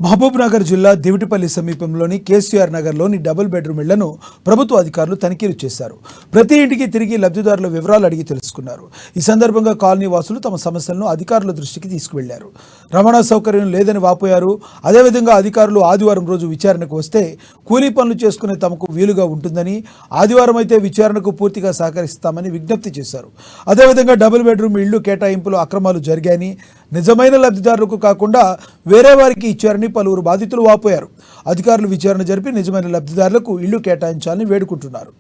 మహబూబ్ నగర్ జిల్లా దివిటిపల్లి సమీపంలోని కేసీఆర్ నగర్లోని డబుల్ బెడ్రూమ్ ఇళ్లను ప్రభుత్వ అధికారులు తనిఖీలు చేశారు. ప్రతి ఇంటికి తిరిగి లబ్ధిదారుల వివరాలు అడిగి తెలుసుకున్నారు. ఈ సందర్భంగా కాలనీ వాసులు తమ సమస్యలను అధికారుల దృష్టికి తీసుకువెళ్లారు. రవాణా సౌకర్యం లేదని వాపోయారు. అదేవిధంగా అధికారులు ఆదివారం రోజు విచారణకు వస్తే కూలీ పనులు చేసుకునే తమకు వీలుగా ఉంటుందని, ఆదివారం అయితే విచారణకు పూర్తిగా సహకరిస్తామని విజ్ఞప్తి చేశారు. అదేవిధంగా డబుల్ బెడ్రూమ్ ఇళ్లు కేటాయింపులో అక్రమాలు జరిగాయని, నిజమైన లబ్ధిదారులకు కాకుండా వేరే వారికి ఇచ్చారని పలువురు బాధితులు వాపోయారు. అధికారులు విచారణ జరిపి నిజమైన లబ్ధిదారులకు ఇళ్లు కేటాయించాలని వేడుకుంటున్నారు.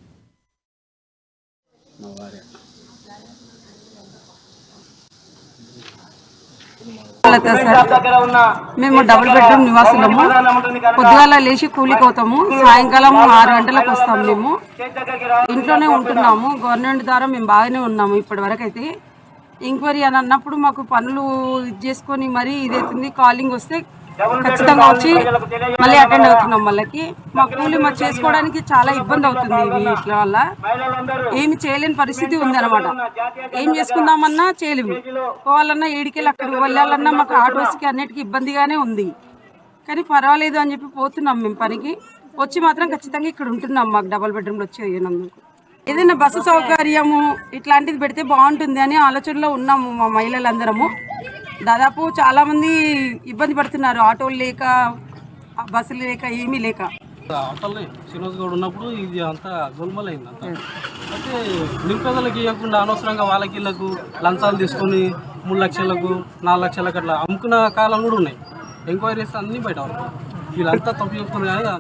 మేము డబుల్ బెడ్రూమ్ నివాసులము. పొద్దుగాల లేచి కూలికి అవుతాము, సాయంకాలం 6 గంటలకు వస్తాము. మేము ఇంట్లోనే ఉంటున్నాము. గవర్నమెంట్ ద్వారా మేము బాగానే ఉన్నాము ఇప్పటి వరకు. అయితే ఎంక్వైరీ అని అన్నప్పుడు మాకు పనులు ఇది చేసుకొని మరీ ఇదవుతుంది. కాలింగ్ వస్తే ఖచ్చితంగా వచ్చి మళ్ళీ అటెండ్ అవుతున్నాం. వాళ్ళకి మా కూలి మాకు చేసుకోవడానికి చాలా ఇబ్బంది అవుతుంది. వీటి వల్ల ఏమి చేయలేని పరిస్థితి ఉందన్నమాట. ఏం చేసుకుందామన్నా చేయలేము. పోవాలన్నా ఏడికెళ్ళి అక్కడ వెళ్ళాలన్నా మాకు ఆటోస్కి అన్నిటికీ ఇబ్బందిగానే ఉంది. కానీ పర్వాలేదు అని చెప్పి పోతున్నాం మేము పనికి. వచ్చి మాత్రం ఖచ్చితంగా ఇక్కడ ఉంటున్నాం. మాకు డబుల్ బెడ్రూమ్లో వచ్చి అయినందుకు ఏదైనా బస్సు సౌకర్యము ఇట్లాంటిది పెడితే బాగుంటుంది అని ఆలోచనలో ఉన్నాము. మా మహిళలందరము దాదాపు చాలామంది ఇబ్బంది పడుతున్నారు. ఆటోలు లేక, బస్సులు లేక, ఏమీ లేక. ఆటోలు శ్రీనివాస్ గౌడ్ ఉన్నప్పుడు ఇది అంతా గోల్మల్ అయింది. అంతా అయితే నిరుపేదలకు ఇవ్వకుండా అనవసరంగా వాళ్ళకి ఇళ్ళకు లంచాలు తీసుకొని 3 లక్షలకు 4 లక్షలకు అట్లా అమ్ముకున్న కాలం కూడా ఉన్నాయి. ఎంక్వైరీస్ అన్నీ బయట వీళ్ళంతా తప్పు చెప్తున్నారు.